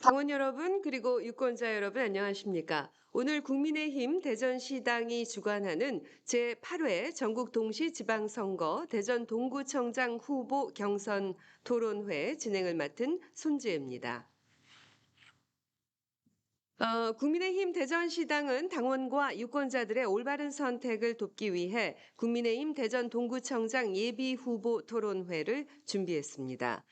당원 여러분, 그리고 유권자 여러분, 안녕하십니까? 오늘 국민의힘 대전시당이 주관하는 제8회 전국 동시지방선거 대전 동구청장 후보 경선 토론회 진행을 맡은 손지혜입니다. 국민의힘 대전시당은 당원과 유권자들의 올바른 선택을 돕기 위해 국민의힘 대전 동구청장 예비후보 토론회를 준비했습니다.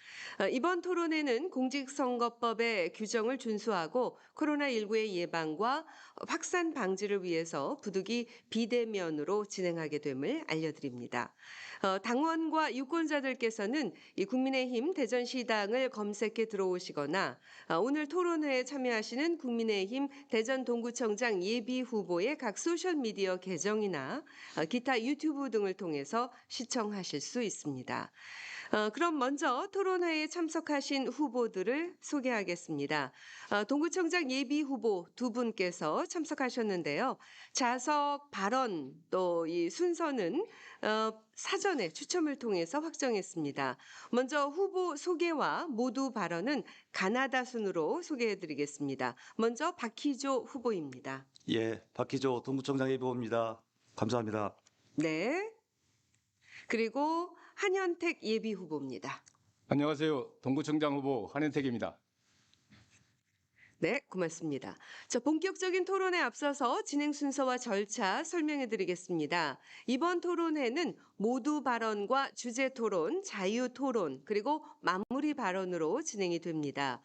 이번 토론회는 공직선거법의 규정을 준수하고 코로나19의 예방과 확산 방지를 위해서 부득이 비대면으로 진행하게 됨을 알려드립니다. 당원과 유권자들께서는 이 국민의힘 대전시당을 검색해 들어오시거나 오늘 토론회에 참여하시는 국민의힘 대전 동구청장 예비 후보의 각 소셜미디어 계정이나 기타 유튜브 등을 통해서 시청하실 수 있습니다. 그럼 먼저 토론회에 참석하신 후보들을 소개하겠습니다. 동구청장 예비 후보 두 분께서 참석하셨는데요. 자석 발언 또 이 순서는 사전에 추첨을 통해서 확정했습니다. 먼저 후보 소개와 모두 발언은 가나다 순으로 소개해드리겠습니다. 먼저 박희조 후보입니다. 예, 박희조 동구청장 예비후보입니다. 감사합니다. 네. 그리고 한현택 예비 후보입니다. 안녕하세요. 동구청장 후보 한현택입니다. 네, 고맙습니다. 자, 본격적인 토론에 앞서서 진행 순서와 절차 설명해 드리겠습니다. 이번 토론회는 모두 발언과 주제 토론, 자유 토론, 그리고 마무리 발언으로 진행이 됩니다.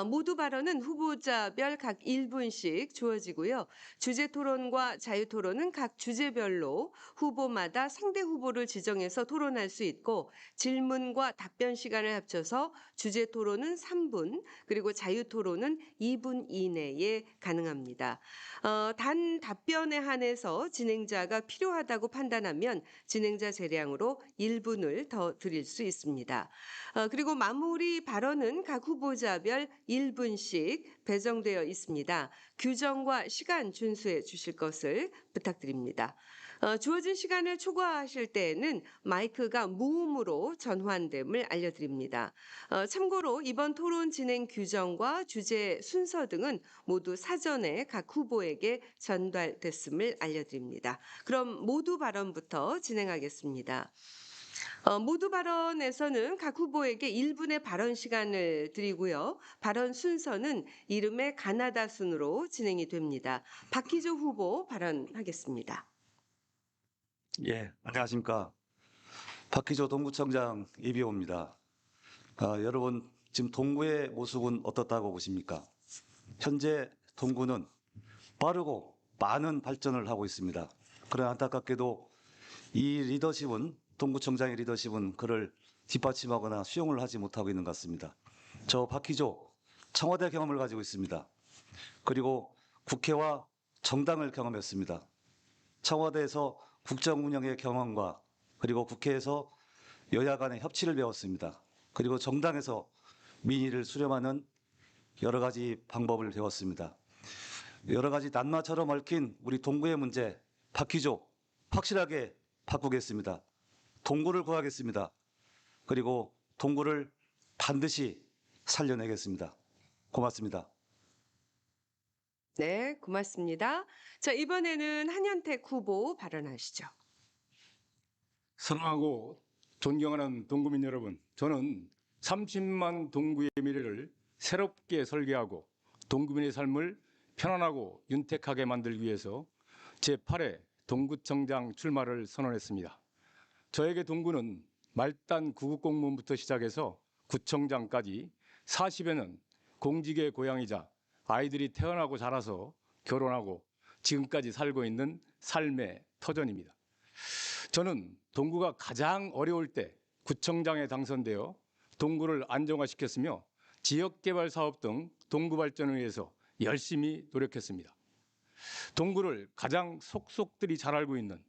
모두 발언은 후보자별 각 1분씩 주어지고요. 주제 토론과 자유 토론은 각 주제별로 후보마다 상대 후보를 지정해서 토론할 수 있고 질문과 답변 시간을 합쳐서 주제 토론은 3분, 그리고 자유 토론은 2분 이내에 가능합니다. 단 답변에 한해서 진행자가 필요하다고 판단하면 진행자 재량으로 1분을 더 드릴 수 있습니다. 그리고 마무리 발언은 각 후보자별 1분씩 배정되어 있습니다. 규정과 시간 준수해 주실 것을 부탁드립니다. 주어진 시간을 초과하실 때에는 마이크가 무음으로 전환됨을 알려드립니다. 참고로 이번 토론 진행 규정과 주제 순서 등은 모두 사전에 각 후보에게 전달됐음을 알려드립니다. 그럼 모두 발언부터 진행하겠습니다. 모두 발언에서는 각 후보에게 1분의 발언 시간을 드리고요. 발언 순서는 이름의 가나다 순으로 진행이 됩니다. 박희조 후보 발언하겠습니다. 예, 안녕하십니까. 박희조 동구청장 예비후보입니다. 여러분, 지금 동구의 모습은 어떻다고 보십니까? 현재 동구는 빠르고 많은 발전을 하고 있습니다. 그러나 안타깝게도 이 리더십은, 동구청장의 리더십은 그를 뒷받침하거나 수용을 하지 못하고 있는 것 같습니다. 저 박희조 청와대 경험을 가지고 있습니다. 그리고 국회와 정당을 경험했습니다. 청와대에서 국정 운영의 경험과 그리고 국회에서 여야 간의 협치를 배웠습니다. 그리고 정당에서 민의를 수렴하는 여러 가지 방법을 배웠습니다. 여러 가지 낱마처럼 얽힌 우리 동구의 문제, 박희조 확실하게 바꾸겠습니다. 동구를 구하겠습니다. 그리고 동구를 반드시 살려내겠습니다. 고맙습니다. 네, 고맙습니다. 자, 이번에는 한현택 후보 발언하시죠. 사랑하고 존경하는 동구민 여러분, 저는 30만 동구의 미래를 새롭게 설계하고 동구민의 삶을 편안하고 윤택하게 만들기 위해서 제8회 동구청장 출마를 선언했습니다. 저에게 동구는 말단 구급공무원부터 시작해서 구청장까지 40여 년 공직의 고향이자 아이들이 태어나고 자라서 결혼하고 지금까지 살고 있는 삶의 터전입니다. 저는 동구가 가장 어려울 때 구청장에 당선되어 동구를 안정화시켰으며 지역개발 사업 등 동구 발전을 위해서 열심히 노력했습니다. 동구를 가장 속속들이 잘 알고 있는,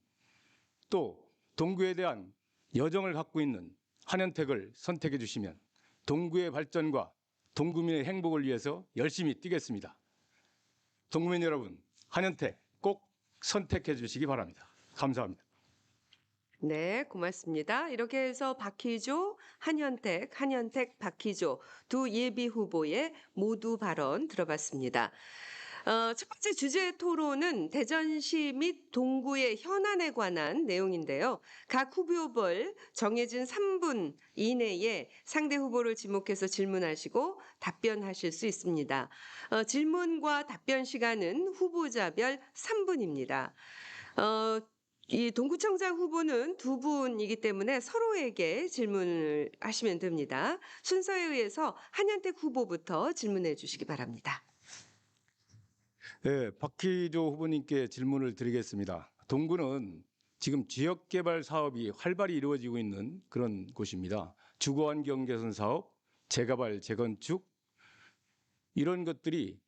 또 동구에 대한 여정을 갖고 있는 한현택을 선택해 주시면 동구의 발전과 동구민의 행복을 위해서 열심히 뛰겠습니다. 동구민 여러분, 한현택 꼭 선택해 주시기 바랍니다. 감사합니다. 네, 고맙습니다. 이렇게 해서 박희조, 한현택, 박희조 두 예비 후보의 모두 발언 들어봤습니다. 첫 번째 주제 토론은 대전시 및 동구의 현안에 관한 내용인데요. 각 후보별 정해진 3분 이내에 상대 후보를 지목해서 질문하시고 답변하실 수 있습니다. 질문과 답변 시간은 후보자별 3분입니다. 이 동구청장 후보는 두 분이기 때문에 서로에게 질문을 하시면 됩니다. 순서에 의해서 한현택 후보부터 질문해 주시기 바랍니다. 네, 박희조 후보님께 질문을 드리겠습니다. 동구는 지금 지역개발 사업이 활발히 이루어지고 있는 그런 곳입니다. 주거환경 개선 사업, 재개발, 재건축 이런 것들이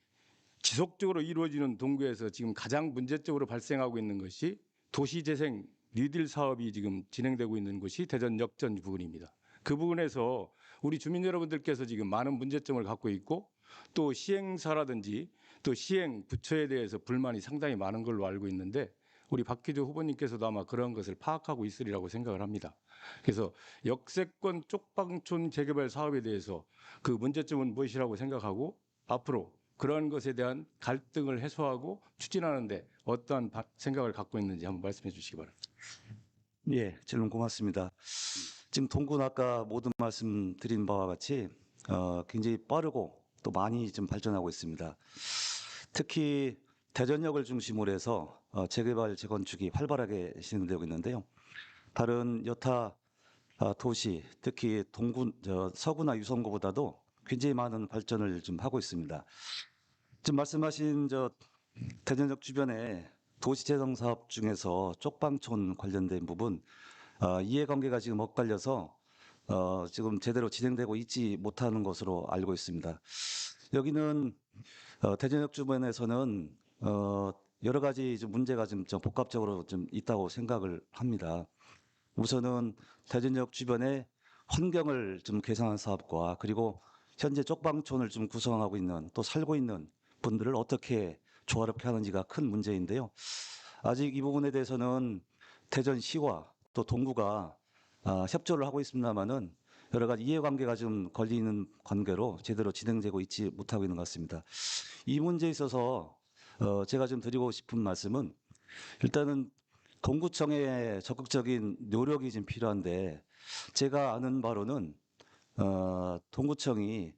지속적으로 이루어지는 동구에서 지금 가장 문제적으로 발생하고 있는 것이 도시재생 뉴딜 사업이 지금 진행되고 있는 곳이 대전역 전 부근입니다. 그 부분에서 우리 주민 여러분들께서 지금 많은 문제점을 갖고 있고 또 시행사라든지 또 시행 부처에 대해서 불만이 상당히 많은 걸로 알고 있는데 우리 박희조 후보님께서도 아마 그런 것을 파악하고 있으리라고 생각을 합니다. 그래서 역세권 쪽방촌 재개발 사업에 대해서 그 문제점은 무엇이라고 생각하고 앞으로 그러한 것에 대한 갈등을 해소하고 추진하는데 어떠한 생각을 갖고 있는지 한번 말씀해 주시기 바랍니다. 예, 질문 고맙습니다. 지금 동구는 아까 모든 말씀드린 바와 같이 굉장히 빠르고 또 많이 좀 발전하고 있습니다. 특히 대전역을 중심으로 해서 재개발, 재건축이 활발하게 진행되고 있는데요. 다른 여타 도시, 특히 동구, 서구나 유성구보다도 굉장히 많은 발전을 좀 하고 있습니다. 지금 말씀하신 대전역 주변의 도시재생 사업 중에서 쪽방촌 관련된 부분 이해관계가 지금 엇갈려서 지금 제대로 진행되고 있지 못하는 것으로 알고 있습니다. 여기는 대전역 주변에서는 여러 가지 좀 문제가 좀 복합적으로 좀 있다고 생각을 합니다. 우선은 대전역 주변의 환경을 좀 개선한 사업과 그리고 현재 쪽방촌을 좀 구성하고 있는 또 살고 있는 분들을 어떻게 조화롭게 하는지가 큰 문제인데요. 아직 이 부분에 대해서는 대전시와 또 동구가 협조를 하고 있습니다만은 여러 가지 이해관계가 좀 걸리는 관계로 제대로 진행되고 있지 못하고 있는 것 같습니다. 이 문제에 있어서 제가 좀 드리고 싶은 말씀은 일단은 동구청의 적극적인 노력이 좀 필요한데 제가 아는 바로는 동구청이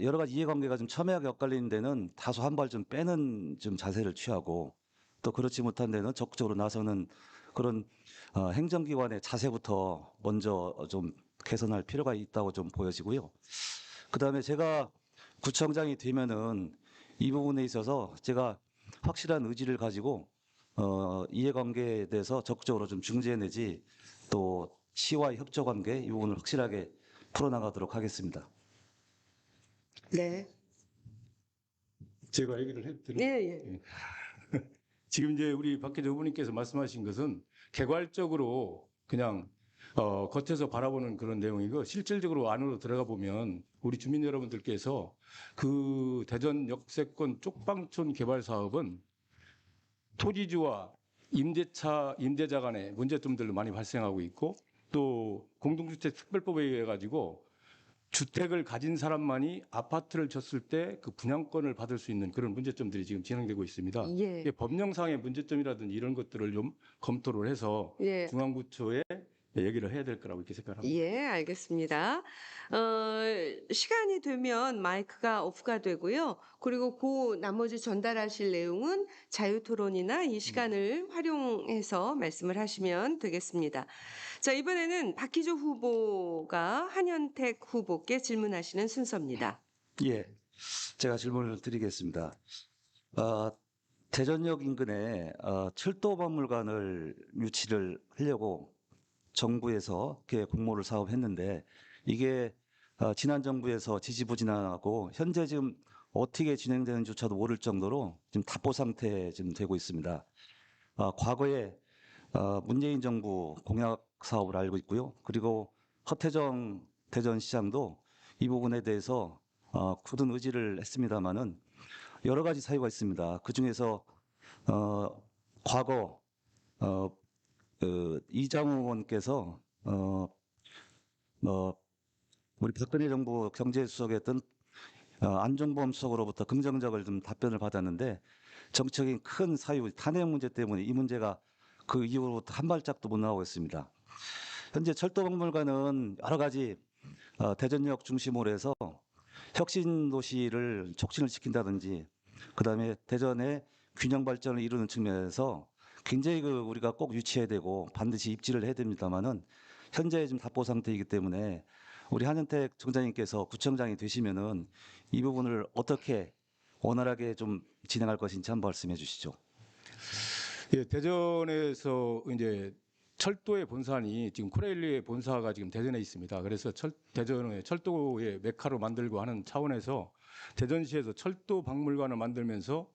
여러 가지 이해관계가 좀 첨예하게 엇갈리는 데는 다소 한 발 좀 빼는 좀 자세를 취하고 또 그렇지 못한 데는 적극적으로 나서는 그런 행정기관의 자세부터 먼저 좀 개선할 필요가 있다고 좀 보여지고요. 그다음에 제가 구청장이 되면은 이 부분에 있어서 제가 확실한 의지를 가지고 이해관계에 대해서 적극적으로 좀 중재내지 또 시와의 협조관계 이 부분을 확실하게 풀어나가도록 하겠습니다. 네. 제가 얘기를 해드릴게요. 예. 지금 이제 우리 박희조 후보님께서 말씀하신 것은 개괄적으로 그냥 겉에서 바라보는 그런 내용이고 실질적으로 안으로 들어가 보면 우리 주민 여러분들께서 그 대전 역세권 쪽방촌 개발 사업은 토지주와 임대자 간의 문제점들도 많이 발생하고 있고 또 공동주택 특별법에 의해 가지고 주택을 가진 사람만이 아파트를 졌을 때 그 분양권을 받을 수 있는 그런 문제점들이 지금 진행되고 있습니다. 예. 이게 법령상의 문제점이라든지 이런 것들을 좀 검토를 해서 예. 중앙부처에 얘기를 해야 될 거라고 이렇게 생각합니다. 예, 알겠습니다. 시간이 되면 마이크가 오프가 되고요. 그리고 그 나머지 전달하실 내용은 자유토론이나 이 시간을 활용해서 말씀을 하시면 되겠습니다. 자, 이번에는 박희조 후보가 한현택 후보께 질문하시는 순서입니다. 예, 제가 질문을 드리겠습니다. 대전역 인근에 철도박물관을 유치를 하려고 정부에서 이렇게 공모를 사업했는데 이게 지난 정부에서 지지부진하고 현재 지금 어떻게 진행되는지조차도 모를 정도로 지금 답보 상태에 지금 되고 있습니다. 과거에 문재인 정부 공약 사업을 알고 있고요. 그리고 허태정 대전시장도 이 부분에 대해서 굳은 의지를 했습니다마는 여러 가지 사유가 있습니다. 그 중에서 과거 이장우 의원께서 우리 박근혜 정부 경제수석이었던 안종범 수석으로부터 긍정적을 좀 답변을 받았는데 정치적인 큰 사유, 탄핵 문제 때문에 이 문제가 그 이후로부터 한 발짝도 못 나오고 있습니다. 현재 철도박물관은 여러 가지 대전역 중심으로 해서 혁신 도시를 촉진을 시킨다든지, 그다음에 대전의 균형 발전을 이루는 측면에서 굉장히 우리가 꼭 유치해야 되고 반드시 입지를 해야 됩니다만은 현재 지금 답보 상태이기 때문에 우리 한현택 청장님께서 구청장이 되시면은 이 부분을 어떻게 원활하게 좀 진행할 것인지 한번 말씀해 주시죠. 예, 대전에서 이제 철도의 본산이 지금 코레일리의 본사가 지금 대전에 있습니다. 그래서 대전의 철도의 메카로 만들고 하는 차원에서 대전시에서 철도 박물관을 만들면서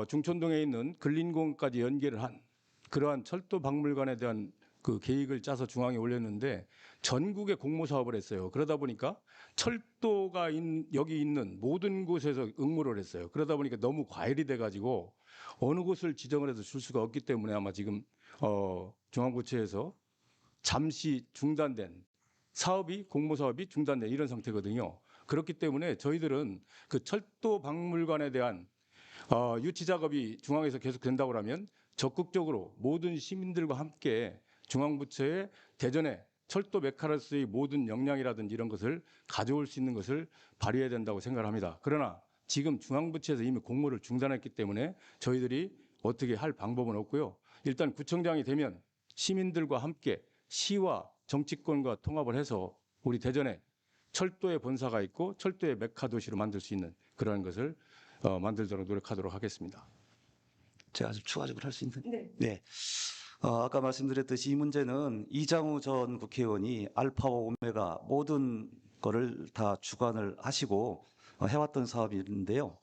중촌동에 있는 근린공원까지 연계를 한 그러한 철도 박물관에 대한 그 계획을 짜서 중앙에 올렸는데 전국에 공모 사업을 했어요. 그러다 보니까 철도가 여기 있는 모든 곳에서 응모를 했어요. 그러다 보니까 너무 과열이 돼가지고 어느 곳을 지정을 해서 줄 수가 없기 때문에 아마 지금 중앙부처에서 잠시 중단된 공모 사업이 중단된 이런 상태거든요. 그렇기 때문에 저희들은 그 철도 박물관에 대한 유치 작업이 중앙에서 계속 된다고 하면 적극적으로 모든 시민들과 함께 중앙부처의 대전에 철도 메카로서의 모든 역량이라든지 이런 것을 가져올 수 있는 것을 발휘해야 된다고 생각합니다. 그러나 지금 중앙부처에서 이미 공모를 중단했기 때문에 저희들이 어떻게 할 방법은 없고요. 일단 구청장이 되면 시민들과 함께 시와 정치권과 통합을 해서 우리 대전에 철도의 본사가 있고 철도의 메카 도시로 만들 수 있는 그러한 것을 만들도록 노력하도록 하겠습니다. 제가 좀 추가적으로 할 수 있는. 네. 네. 아까 말씀드렸듯이 이 문제는 이장우 전 국회의원이 알파와 오메가 모든 거를 다 주관을 하시고 해왔던 사업인데요.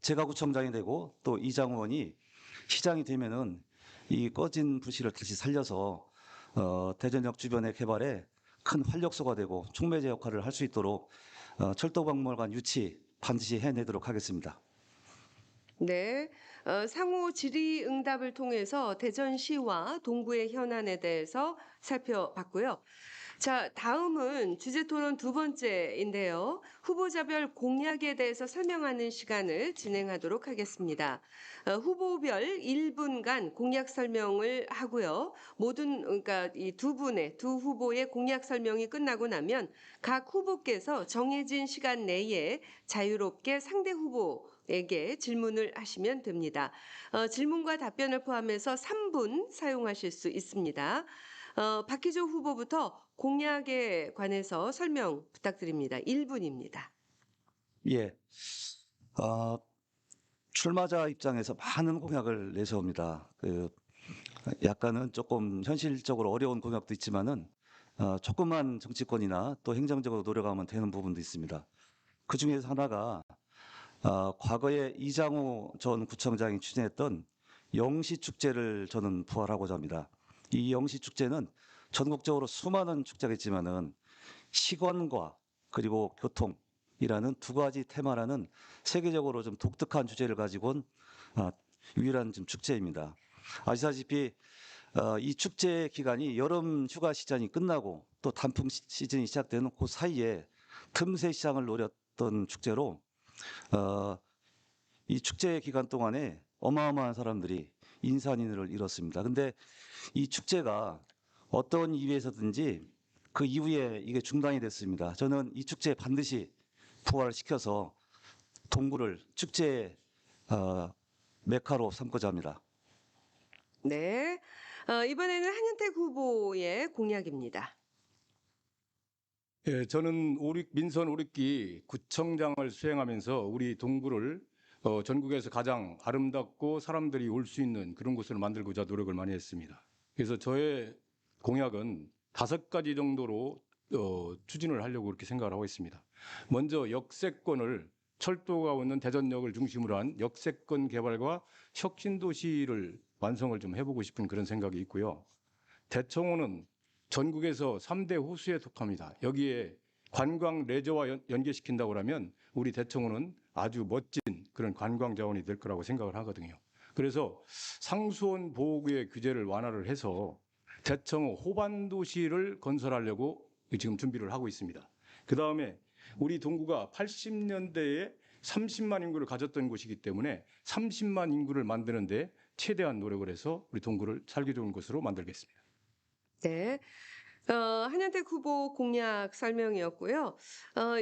제가 구청장이 되고 또 이장우 의원이 시장이 되면은 이 꺼진 불씨를 다시 살려서 대전역 주변의 개발에 큰 활력소가 되고 촉매제 역할을 할 수 있도록 철도박물관 유치 반드시 해내도록 하겠습니다. 네, 상호 질의응답을 통해서 대전시와 동구의 현안에 대해서 살펴봤고요. 자, 다음은 주제토론 두 번째인데요. 후보자별 공약에 대해서 설명하는 시간을 진행하도록 하겠습니다. 후보별 1분간 공약 설명을 하고요. 그러니까 이 두 후보의 공약 설명이 끝나고 나면 각 후보께서 정해진 시간 내에 자유롭게 상대 후보에게 질문을 하시면 됩니다. 질문과 답변을 포함해서 3분 사용하실 수 있습니다. 박희조 후보부터 공약에 관해서 설명 부탁드립니다. 1분입니다. 예. 출마자 입장에서 많은 공약을 내세웁니다. 약간은 조금 현실적으로 어려운 공약도 있지만은 조그만 정치권이나 또 행정적으로 노력하면 되는 부분도 있습니다. 그 중에서 하나가 과거에 이장우 전 구청장이 추진했던 영시축제를 저는 부활하고자 합니다. 이 영시축제는 전국적으로 수많은 축제가 있지만은 시건과 그리고 교통이라는 두 가지 테마라는 세계적으로 좀 독특한 주제를 가지고 온 유일한 좀 축제입니다. 아시다시피 이 축제 기간이 여름 휴가 시즌이 끝나고 또 단풍 시즌이 시작되는 그 사이에 틈새 시장을 노렸던 축제로 이 축제 기간 동안에 어마어마한 사람들이 인산인해를 잃었습니다. 근데 이 축제가 어떤 이유에서든지 그 이후에 이게 중단이 됐습니다. 저는 이 축제 반드시 부활시켜서 동구를 축제 메카로 삼고자 합니다. 네, 이번에는 한현택 후보의 공약입니다. 예, 저는 민선 오륙기 구청장을 수행하면서 우리 동구를 전국에서 가장 아름답고 사람들이 올 수 있는 그런 곳을 만들고자 노력을 많이 했습니다. 그래서 저의 공약은 5가지 정도로 추진을 하려고 그렇게 생각을 하고 있습니다. 먼저 역세권을 철도가 오는 대전역을 중심으로 한 역세권 개발과 혁신도시를 완성을 좀 해보고 싶은 그런 생각이 있고요. 대청호는 전국에서 3대 호수에 속합니다. 여기에 관광 레저와 연계시킨다고 하면 우리 대청호는 아주 멋진 그런 관광 자원이 될 거라고 생각을 하거든요. 그래서 상수원 보호구의 규제를 완화를 해서 대청호 호반도시를 건설하려고 지금 준비를 하고 있습니다. 그다음에 우리 동구가 80년대에 30만 인구를 가졌던 곳이기 때문에 30만 인구를 만드는데 최대한 노력을 해서 우리 동구를 살기 좋은 곳으로 만들겠습니다. 네. 한현택 후보 공약 설명이었고요.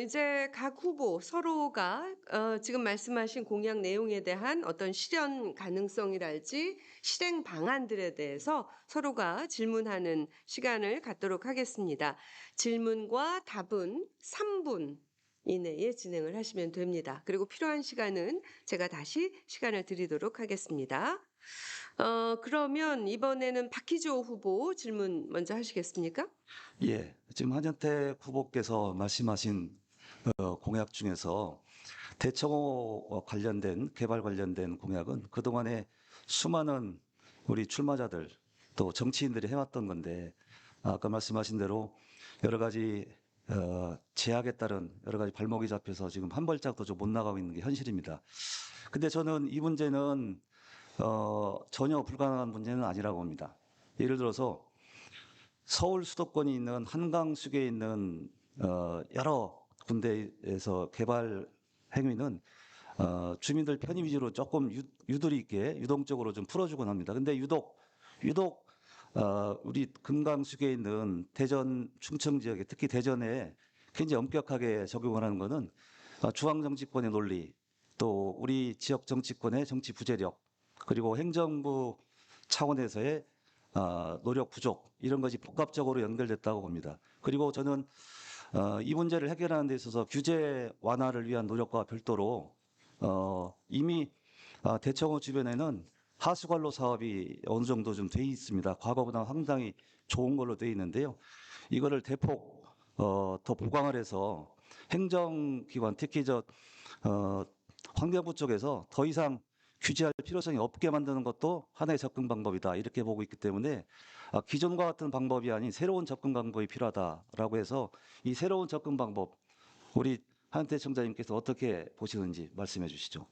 이제 각 후보 서로가 지금 말씀하신 공약 내용에 대한 어떤 실현 가능성이랄지 실행 방안들에 대해서 서로가 질문하는 시간을 갖도록 하겠습니다. 질문과 답은 3분 이내에 진행을 하시면 됩니다. 그리고 필요한 시간은 제가 다시 시간을 드리도록 하겠습니다. 그러면 이번에는 박희조 후보 질문 먼저 하시겠습니까? 예, 지금 한현택 후보께서 말씀하신 공약 중에서 대청호 관련된 개발 관련된 공약은 그동안에 수많은 우리 출마자들 또 정치인들이 해왔던 건데 아까 말씀하신 대로 여러 가지 제약에 따른 여러 가지 발목이 잡혀서 지금 한 발짝도 좀 못 나가고 있는 게 현실입니다. 근데 저는 이 문제는 전혀 불가능한 문제는 아니라고 봅니다. 예를 들어서 서울 수도권이 있는 한강수교에 있는 여러 군데에서 개발 행위는 주민들 편의 위주로 조금 유도리 있게 유동적으로 좀 풀어주곤 합니다. 근데 유독 우리 금강수교에 있는 대전 충청 지역에 특히 대전에 굉장히 엄격하게 적용을 하는 것은 중앙 정치권의 논리 또 우리 지역 정치권의 정치 부재력 그리고 행정부 차원에서의 노력 부족 이런 것이 복합적으로 연결됐다고 봅니다. 그리고 저는 이 문제를 해결하는 데 있어서 규제 완화를 위한 노력과 별도로 이미 대청호 주변에는 하수관로 사업이 어느 정도 좀 돼 있습니다. 과거보다 상당히 좋은 걸로 돼 있는데요. 이거를 대폭 더 보강을 해서 행정기관 특히 환경부 쪽에서 더 이상 규제할 필요성이 없게 만드는 것도 하나의 접근 방법이다 이렇게 보고 있기 때문에 기존과 같은 방법이 아닌 새로운 접근 방법이 필요하다라고 해서 이 새로운 접근 방법 우리 한태 청장님께서 어떻게 보시는지 말씀해 주시죠.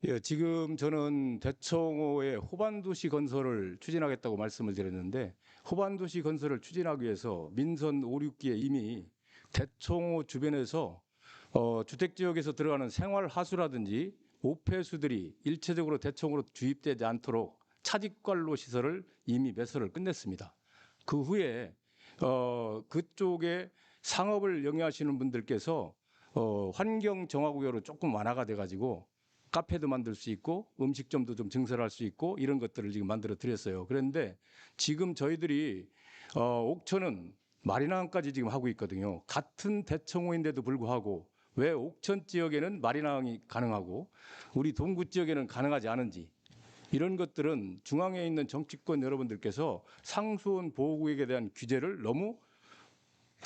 예, 지금 저는 대청호의 호반도시 건설을 추진하겠다고 말씀을 드렸는데 호반도시 건설을 추진하기 위해서 민선 5, 6기에 이미 대청호 주변에서 주택지역에서 들어가는 생활하수라든지 오폐수들이 일체적으로 대청호로 주입되지 않도록 차직관로 시설을 이미 매설을 끝냈습니다. 그 후에 그쪽에 상업을 영위하시는 분들께서 환경정화구역으로 조금 완화가 돼가지고 카페도 만들 수 있고 음식점도 좀 증설할 수 있고 이런 것들을 지금 만들어 드렸어요. 그런데 지금 저희들이 옥천은 마리나항까지 지금 하고 있거든요. 같은 대청호인데도 불구하고 왜 옥천 지역에는 마리나항이 가능하고 우리 동구 지역에는 가능하지 않은지 이런 것들은 중앙에 있는 정치권 여러분들께서 상수원 보호구역에 대한 규제를 너무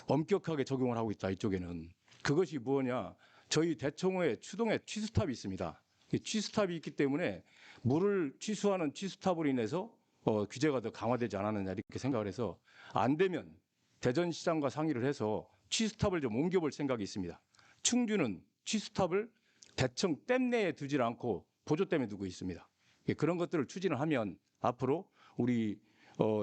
엄격하게 적용을 하고 있다. 이쪽에는 그것이 뭐냐 저희 대청호에 추동에 취수탑이 있습니다. 이 취수탑이 있기 때문에 물을 취수하는 취수탑으로 인해서 규제가 더 강화되지 않았느냐 이렇게 생각을 해서 안 되면 대전시장과 상의를 해서 취수탑을 좀 옮겨볼 생각이 있습니다. 충주는 취수탑을 대청 댐 내에 두질 않고 보조댐에 두고 있습니다. 그런 것들을 추진을 하면 앞으로 우리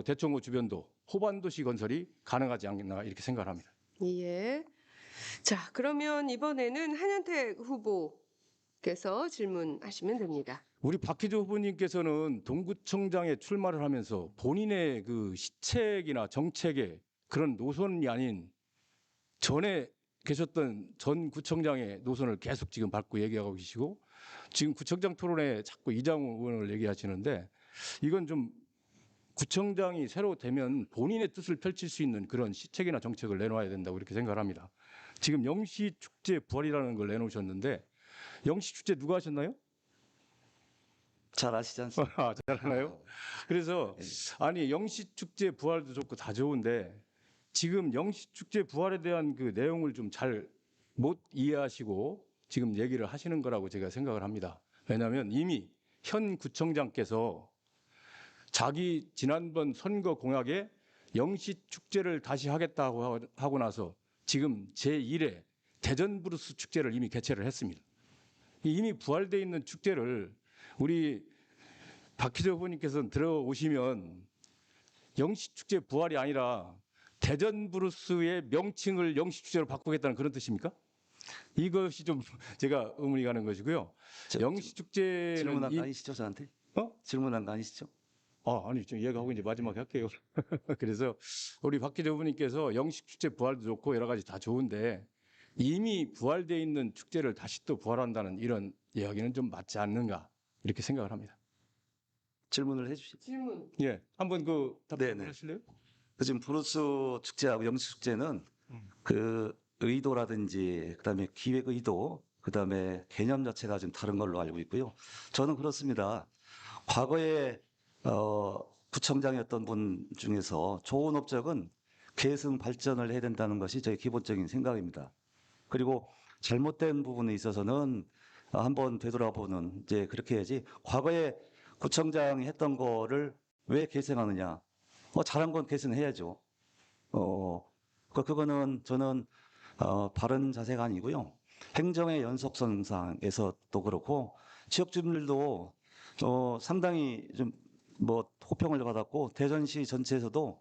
대청호 주변도 호반도시 건설이 가능하지 않겠나 이렇게 생각을 합니다. 예. 자, 그러면 이번에는 한현택 후보께서 질문하시면 됩니다. 우리 박희조 후보님께서는 동구청장에 출마를 하면서 본인의 그 시책이나 정책의 그런 노선이 아닌 전에 계셨던 전 구청장의 노선을 계속 지금 밟고 얘기하고 계시고 지금 구청장 토론에 자꾸 이장우 의원을 얘기하시는데 이건 좀 구청장이 새로 되면 본인의 뜻을 펼칠 수 있는 그런 시책이나 정책을 내놓아야 된다고 이렇게 생각을 합니다. 지금 영시축제 부활이라는 걸 내놓으셨는데 영시축제 누가 하셨나요? 잘 아시지 않습니까? 잘 아나요? 그래서 아니 영시축제 부활도 좋고 다 좋은데 지금 영시축제 부활에 대한 그 내용을 좀 잘 못 이해하시고 지금 얘기를 하시는 거라고 제가 생각을 합니다. 왜냐하면 이미 현 구청장께서 자기 지난번 선거 공약에 영시축제를 다시 하겠다고 하고 나서 지금 제1회 대전브루스 축제를 이미 개최를 했습니다. 이미 부활돼 있는 축제를 우리 박희재 후보님께서는 들어오시면 영시축제 부활이 아니라 대전 브루스의 명칭을 영시축제로 바꾸겠다는 그런 뜻입니까? 이것이 좀 제가 의문이 가는 것이고요. 영시축제는 질문한 거 아니시죠, 저한테? 질문한 거 아니시죠? 아니 지금 얘기하고 이제 마지막에 할게요. 그래서 우리 박희재 후보님께서 영시축제 부활도 좋고 여러 가지 다 좋은데 이미 부활돼 있는 축제를 다시 또 부활한다는 이런 이야기는 좀 맞지 않는가 이렇게 생각을 합니다. 질문을 해주시죠. 질문. 예, 한번 그 답변 네네. 하실래요? 그 지금 브루스 축제하고 영시 축제는 그 의도라든지 그다음에 기획 의도, 그다음에 개념 자체가 좀 다른 걸로 알고 있고요. 저는 그렇습니다. 과거에 구청장이었던 분 중에서 좋은 업적은 계승 발전을 해야 된다는 것이 저의 기본적인 생각입니다. 그리고 잘못된 부분에 있어서는 한번 되돌아보는 이제 그렇게 해야지. 과거에 구청장이 했던 거를 왜 계승하느냐? 잘한 건 계승해야죠. 그거는 저는 바른 자세가 아니고요. 행정의 연속성상에서도 그렇고 지역 주민들도 상당히 좀 뭐 호평을 받았고 대전시 전체에서도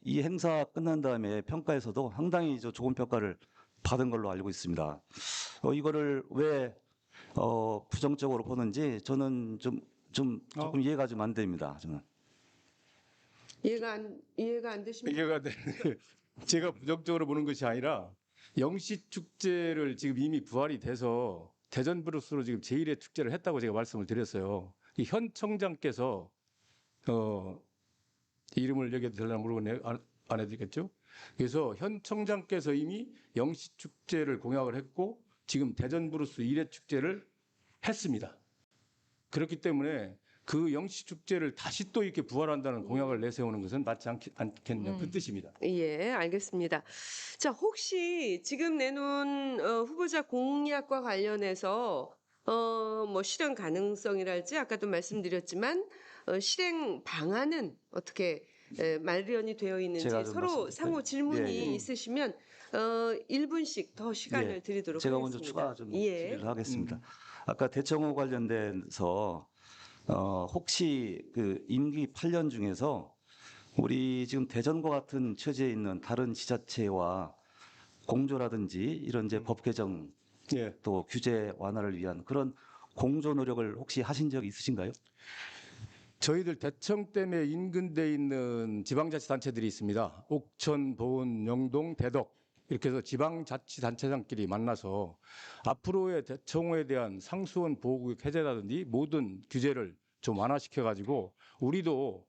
이 행사 끝난 다음에 평가에서도 상당히 좋은 평가를 받은 걸로 알고 있습니다. 이거를 왜 부정적으로 보는지 저는 조금 이해가 좀 안 됩니다. 저는. 이해가 안 되십니까? 이해가 돼. 제가 부정적으로 보는 것이 아니라 영시축제를 지금 이미 부활이 돼서 대전 브루스로 지금 제1회 축제를 했다고 제가 말씀을 드렸어요. 이 현 청장께서 이름을 얘기해도 되려나 모르겠네요. 안 해드리겠죠? 그래서 현 청장께서 이미 영시축제를 공약을 했고 지금 대전 브루스 1회 축제를 했습니다. 그렇기 때문에 그 영시축제를 다시 또 이렇게 부활한다는 공약을 내세우는 것은 맞지 않겠냐 그 뜻입니다. 예, 알겠습니다. 자, 혹시 지금 내놓은 후보자 공약과 관련해서 뭐 실현 가능성이랄지 아까도 말씀드렸지만 실행 방안은 어떻게 마련이 되어 있는지 제가 좀 서로 말씀드릴까요? 상호 질문이 예, 예. 있으시면 1분씩 더 시간을 예, 드리도록 제가 하겠습니다. 먼저 추가 좀 예. 질의를 하겠습니다. 아까 대청호 관련돼서 혹시 그 임기 8년 중에서 우리 지금 대전과 같은 처지에 있는 다른 지자체와 공조라든지 이런 이제 법 개정 예. 또 규제 완화를 위한 그런 공조 노력을 혹시 하신 적이 있으신가요? 저희들 대청 때문에 인근대에 있는 지방자치단체들이 있습니다. 옥천, 보은, 영동, 대덕 이렇게 해서 지방자치단체장끼리 만나서 앞으로의 대청호에 대한 상수원 보호구역 해제라든지 모든 규제를 좀 완화시켜가지고 우리도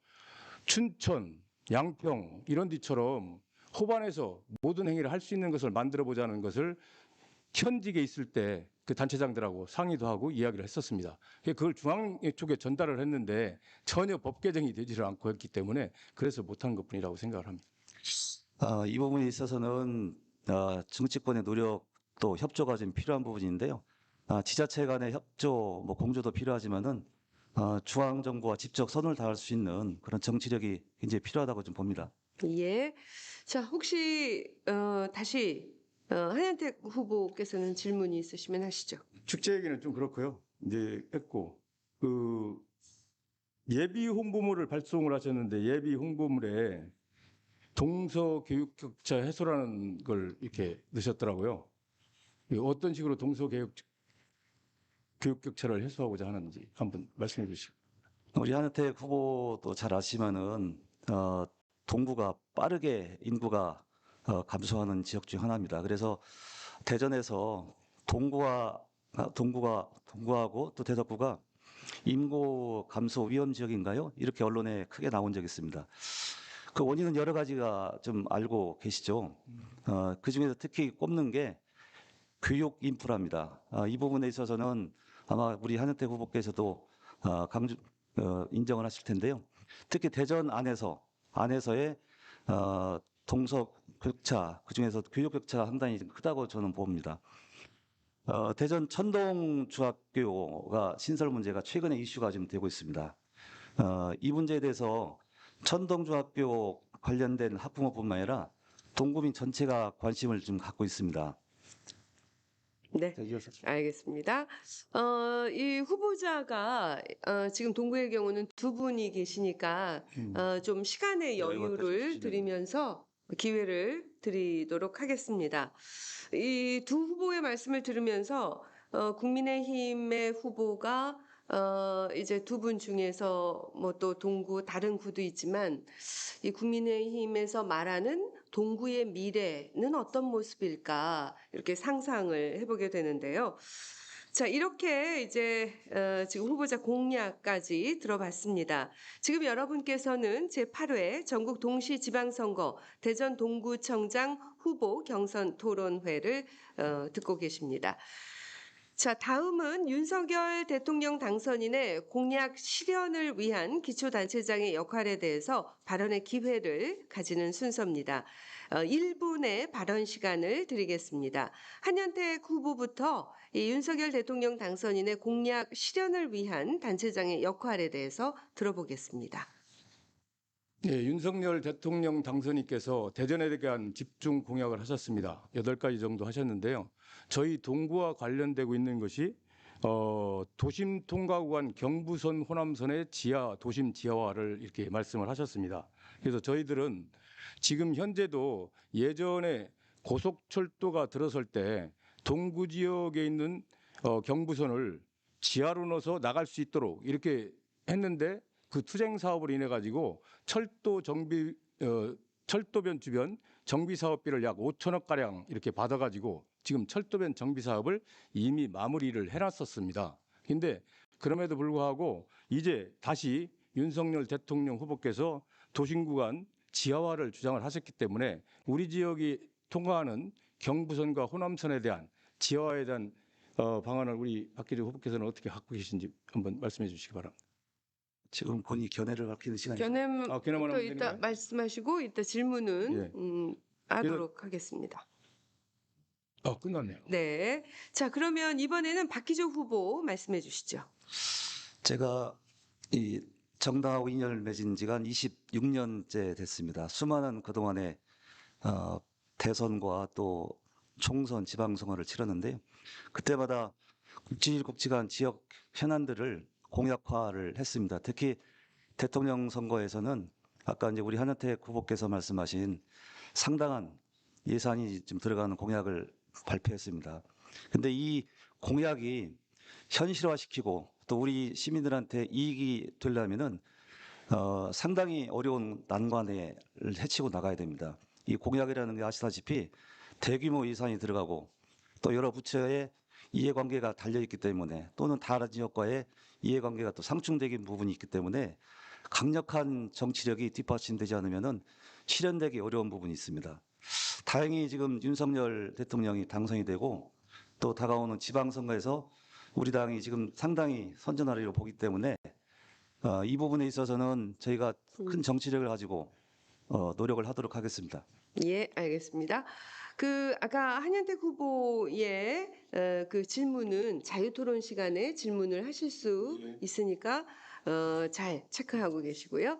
춘천, 양평 이런 데처럼 호반에서 모든 행위를 할 수 있는 것을 만들어 보자는 것을 현직에 있을 때 그 단체장들하고 상의도 하고 이야기를 했었습니다. 그걸 중앙 쪽에 전달을 했는데 전혀 법 개정이 되지를 않고 했기 때문에 그래서 못한 것뿐이라고 생각을 합니다. 이 부분에 있어서는 정치권의 노력 또 협조가 좀 필요한 부분인데요. 지자체 간의 협조, 뭐 공조도 필요하지만은 중앙 정부와 직접 선을 다할 수 있는 그런 정치력이 굉장히 필요하다고 좀 봅니다. 예. 자, 혹시 다시 한현택 후보께서는 질문이 있으시면 하시죠. 축제 얘기는 좀 그렇고요. 이제 했고 그 예비 홍보물을 발송을 하셨는데 예비 홍보물에 동서 교육 격차 해소라는 걸 이렇게 넣으셨더라고요. 어떤 식으로 동서 교육 격차를 해소하고자 하는지 한번 말씀해 주시죠. 우리 한혜택 후보도 잘 아시면은 동구가 빠르게 인구가 감소하는 지역 중 하나입니다. 그래서 대전에서 동구하고 또 대덕구가 인구 감소 위험 지역인가요? 이렇게 언론에 크게 나온 적이 있습니다. 그 원인은 여러 가지가 좀 알고 계시죠. 그 중에서 특히 꼽는 게 교육 인프라입니다. 이 부분에 있어서는 아마 우리 한현택 후보께서도 인정을 하실 텐데요. 특히 대전 안에서의 동서 격차, 그 중에서 교육 격차가 상당히 크다고 저는 봅니다. 대전 천동중학교가 신설 문제가 최근에 이슈가 좀 되고 있습니다. 이 문제에 대해서 천동중학교 관련된 학부모뿐만 아니라 동구민 전체가 관심을 좀 갖고 있습니다. 네. 자, 이어서 알겠습니다. 이 후보자가 지금 동구의 경우는 두 분이 계시니까 좀 시간의 네, 이거 다시 여유를 주시면. 드리면서 기회를 드리도록 하겠습니다. 이 두 후보의 말씀을 들으면서 국민의힘의 후보가 이제 두 분 중에서 뭐 또 동구 다른 구도 있지만 이 국민의힘에서 말하는 동구의 미래는 어떤 모습일까 이렇게 상상을 해보게 되는데요. 자, 이렇게 이제 지금 후보자 공약까지 들어봤습니다. 지금 여러분께서는 제8회 전국 동시지방선거 대전 동구청장 후보 경선 토론회를 듣고 계십니다. 자, 다음은 윤석열 대통령 당선인의 공약 실현을 위한 기초단체장의 역할에 대해서 발언의 기회를 가지는 순서입니다. 1분의 발언 시간을 드리겠습니다. 한현택 후보부터 이 윤석열 대통령 당선인의 공약 실현을 위한 단체장의 역할에 대해서 들어보겠습니다. 네, 윤석열 대통령 당선인께서 대전에 대한 집중 공약을 하셨습니다. 8가지 정도 하셨는데요. 저희 동구와 관련되고 있는 것이 도심 통과 구간 경부선 호남선의 도심 지하화를 이렇게 말씀을 하셨습니다. 그래서 저희들은 지금 현재도 예전에 고속철도가 들어설 때 동구 지역에 있는 경부선을 지하로 넣어서 나갈 수 있도록 이렇게 했는데 그 투쟁 사업으로 인해 가지고 철도변 주변 정비 사업비를 약 5천억 가량 이렇게 받아 가지고 지금 철도변 정비 사업을 이미 마무리를 해놨었습니다. 근데 그럼에도 불구하고 이제 다시 윤석열 대통령 후보께서 도심 구간 지하화를 주장을 하셨기 때문에 우리 지역이 통과하는 경부선과 호남선에 대한 지하화에 대한 방안을 우리 박기주 후보께서는 어떻게 갖고 계신지 한번 말씀해 주시기 바랍니다. 지금 본인이 견해를 밝히는 시간이죠. 견해만 견해만 또 하면 이따 되는가요? 말씀하시고 이따 질문은 예. 하도록 하겠습니다. 끝났네요. 네. 자, 그러면 이번에는 박기조 후보 말씀해 주시죠. 제가 이 정당하고 인연을 맺은 지가 한 26년째 됐습니다. 수많은 그동안의 대선과 또 총선, 지방선거를 치렀는데요. 그때마다 굵직굵직한 지역 현안들을 공약화를 했습니다. 특히 대통령 선거에서는 아까 이제 우리 한현택 후보께서 말씀하신 상당한 예산이 좀 들어가는 공약을 발표했습니다. 근데 이 공약이 현실화시키고 또 우리 시민들한테 이익이 되려면은 상당히 어려운 난관을 헤치고 나가야 됩니다. 이 공약이라는 게 아시다시피 대규모 예산이 들어가고 또 여러 부처의 이해관계가 달려있기 때문에 또는 다른 지역과의 이해관계가 또 상충되는 부분이 있기 때문에 강력한 정치력이 뒷받침되지 않으면은 실현되기 어려운 부분이 있습니다. 다행히 지금 윤석열 대통령이 당선이 되고 또 다가오는 지방선거에서 우리 당이 지금 상당히 선전하리로 보기 때문에 이 부분에 있어서는 저희가 큰 정치력을 가지고 노력을 하도록 하겠습니다. 예, 알겠습니다. 그 아까 한현택 후보의 그 질문은 자유토론 시간에 질문을 하실 수 있으니까 잘 체크하고 계시고요.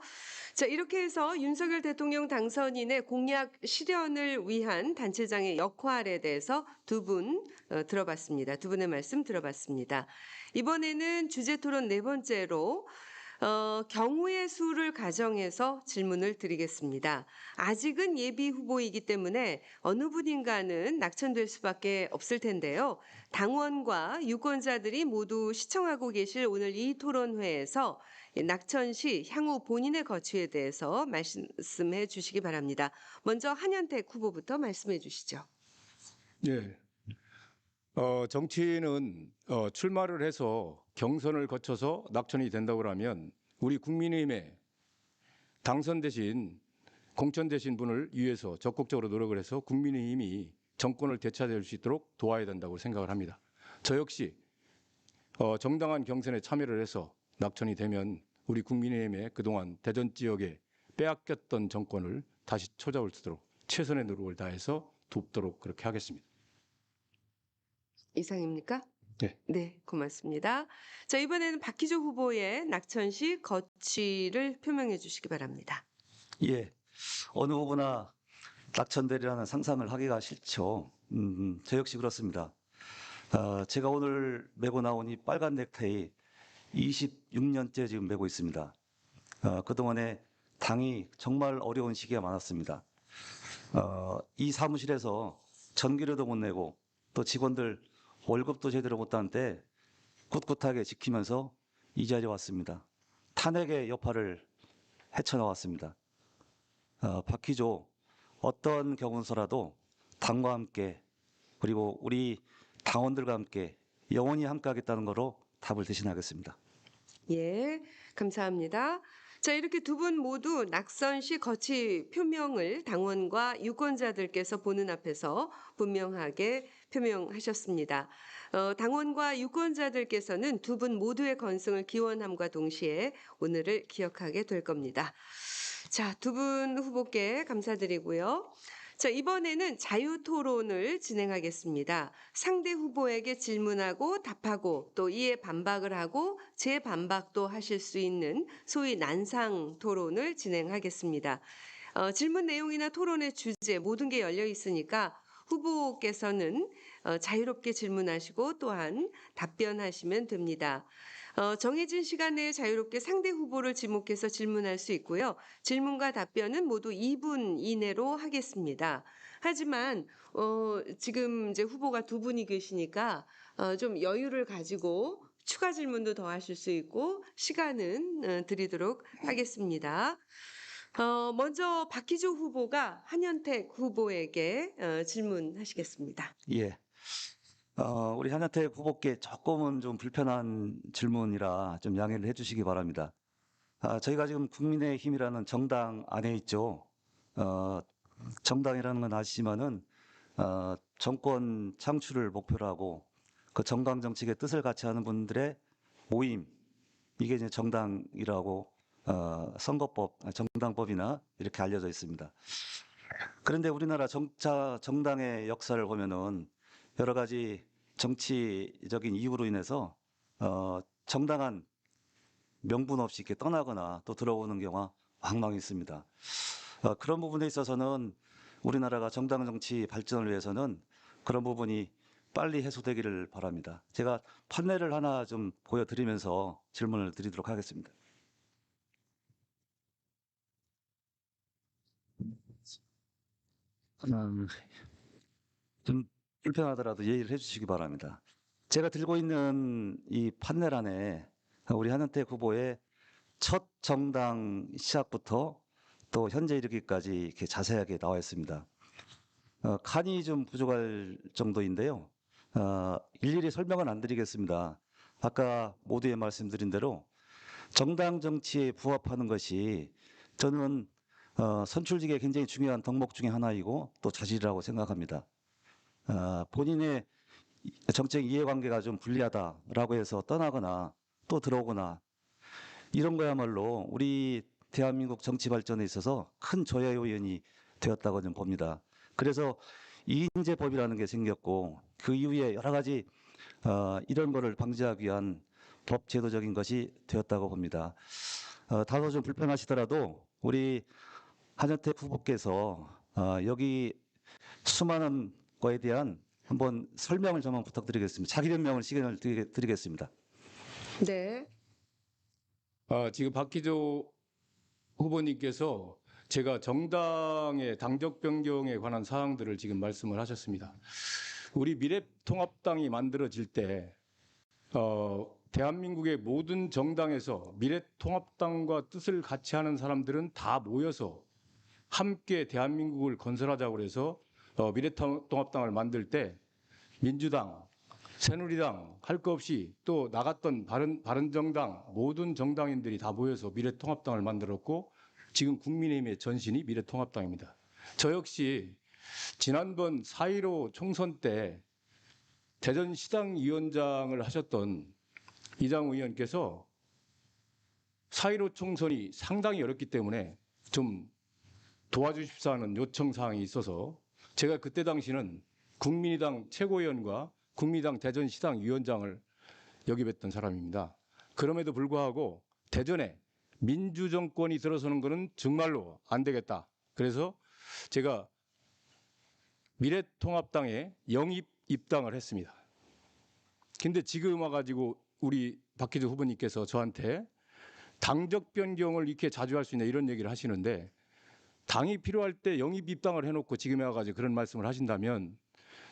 자, 이렇게 해서 윤석열 대통령 당선인의 공약 실현을 위한 단체장의 역할에 대해서 두 분 들어봤습니다. 두 분의 말씀 들어봤습니다. 이번에는 주제 토론 네 번째로 경우의 수를 가정해서 질문을 드리겠습니다. 아직은 예비 후보이기 때문에 어느 분인가는 낙천될 수밖에 없을 텐데요. 당원과 유권자들이 모두 시청하고 계실 오늘 이 토론회에서 낙천시 향후 본인의 거취에 대해서 말씀해 주시기 바랍니다. 먼저 한현택 후보부터 말씀해 주시죠. 예. 정치인은 출마를 해서 경선을 거쳐서 낙천이 된다고 하면 우리 국민의힘에 당선되신 공천되신 분을 위해서 적극적으로 노력을 해서 국민의힘이 정권을 되찾을 수 있도록 도와야 된다고 생각을 합니다. 저 역시 정당한 경선에 참여를 해서 낙천이 되면 우리 국민의힘의 그동안 대전 지역에 빼앗겼던 정권을 다시 찾아올 수 있도록 최선의 노력을 다해서 돕도록 그렇게 하겠습니다. 이상입니까? 네. 네, 고맙습니다. 자, 이번에는 박기조 후보의 낙천시 거취를 표명해 주시기 바랍니다. 예, 어느 후보나 낙천되리라는 상상을 하기가 싫죠. 저 역시 그렇습니다. 제가 오늘 메고 나온 이 빨간 넥타이 26년째 지금 메고 있습니다. 그동안에 당이 정말 어려운 시기가 많았습니다. 이 사무실에서 전기료도 못 내고 또 직원들 월급도 제대로 못 따는데 꿋꿋하게 지키면서 이 자리에 왔습니다. 탄핵의 여파를 헤쳐나왔습니다. 박희조 어떤 경운서라도 당과 함께 그리고 우리 당원들과 함께 영원히 함께하겠다는 거로 답을 대신하겠습니다. 예, 감사합니다. 자, 이렇게 두 분 모두 낙선 시 거취 표명을 당원과 유권자들께서 보는 앞에서 분명하게 표명하셨습니다. 당원과 유권자들께서는 두 분 모두의 건승을 기원함과 동시에 오늘을 기억하게 될 겁니다. 자, 두 분 후보께 감사드리고요. 자, 이번에는 자유 토론을 진행하겠습니다. 상대 후보에게 질문하고 답하고 또 이에 반박을 하고 재반박도 하실 수 있는 소위 난상 토론을 진행하겠습니다. 질문 내용이나 토론의 주제 모든 게 열려 있으니까 후보께서는 자유롭게 질문하시고 또한 답변하시면 됩니다. 정해진 시간 내에 자유롭게 상대 후보를 지목해서 질문할 수 있고요. 질문과 답변은 모두 2분 이내로 하겠습니다. 하지만 지금 이제 후보가 두 분이 계시니까 좀 여유를 가지고 추가 질문도 더 하실 수 있고 시간은 드리도록 하겠습니다. 먼저 박희조 후보가 한현택 후보에게 질문하시겠습니다. 예. 우리 한현택 후보께 조금은 좀 불편한 질문이라 좀 양해를 해주시기 바랍니다. 저희가 지금 국민의힘이라는 정당 안에 있죠. 정당이라는 건 아시지만은 정권 창출을 목표로 하고 그 정강 정책의 뜻을 같이 하는 분들의 모임 이게 이제 정당이라고 선거법, 정당법이나 이렇게 알려져 있습니다. 그런데 우리나라 정당의 역사를 보면은 여러 가지 정치적인 이유로 인해서 정당한 명분 없이 이렇게 떠나거나 또 들어오는 경우가 왕왕 있습니다. 그런 부분에 있어서는 우리나라가 정당 정치 발전을 위해서는 그런 부분이 빨리 해소되기를 바랍니다. 제가 판례를 하나 좀 보여드리면서 질문을 드리도록 하겠습니다. 좀 불편하더라도 예의를 해주시기 바랍니다. 제가 들고 있는 이 판넬 안에 우리 한현택 후보의 첫 정당 시작부터 또 현재 이르기까지 이렇게 자세하게 나와 있습니다. 칸이 좀 부족할 정도인데요. 일일이 설명은 안 드리겠습니다. 아까 모두에 말씀드린 대로 정당 정치에 부합하는 것이 저는 선출직에 굉장히 중요한 덕목 중에 하나이고 또 자질이라고 생각합니다. 본인의 정책 이해관계가 좀 불리하다라고 해서 떠나거나 또 들어오거나 이런 거야말로 우리 대한민국 정치 발전에 있어서 큰 조야 요인이 되었다고 좀 봅니다. 그래서 이인재법이라는 게 생겼고 그 이후에 여러 가지 이런 거를 방지하기 위한 법 제도적인 것이 되었다고 봅니다. 다소 좀 불편하시더라도 우리 한현택 후보께서 여기 수많은 거에 대한 한번 설명을 좀 부탁드리겠습니다. 자기 변명을 시간을 드리겠습니다. 네. 지금 박희조 후보님께서 제가 정당의 당적 변경에 관한 사항들을 지금 말씀을 하셨습니다. 우리 미래통합당이 만들어질 때 대한민국의 모든 정당에서 미래통합당과 뜻을 같이 하는 사람들은 다 모여서 함께 대한민국을 건설하자고 해서 미래통합당을 만들 때 민주당, 새누리당 할 거 없이 또 나갔던 바른정당 모든 정당인들이 다 모여서 미래통합당을 만들었고 지금 국민의힘의 전신이 미래통합당입니다. 저 역시 지난번 4.15 총선 때 대전시당위원장을 하셨던 이장우 의원께서 4.15 총선이 상당히 어렵기 때문에 좀 도와주십사 하는 요청사항이 있어서 제가 그때 당시는 국민의당 최고위원과 국민의당 대전시당 위원장을 역임했던 사람입니다. 그럼에도 불구하고 대전에 민주정권이 들어서는 것은 정말로 안 되겠다. 그래서 제가 미래통합당에 영입 입당을 했습니다. 근데 지금 와가지고 우리 박희주 후보님께서 저한테 당적 변경을 이렇게 자주 할 수 있냐 이런 얘기를 하시는데 당이 필요할 때 영입 입당을 해놓고 지금에 와가지고 그런 말씀을 하신다면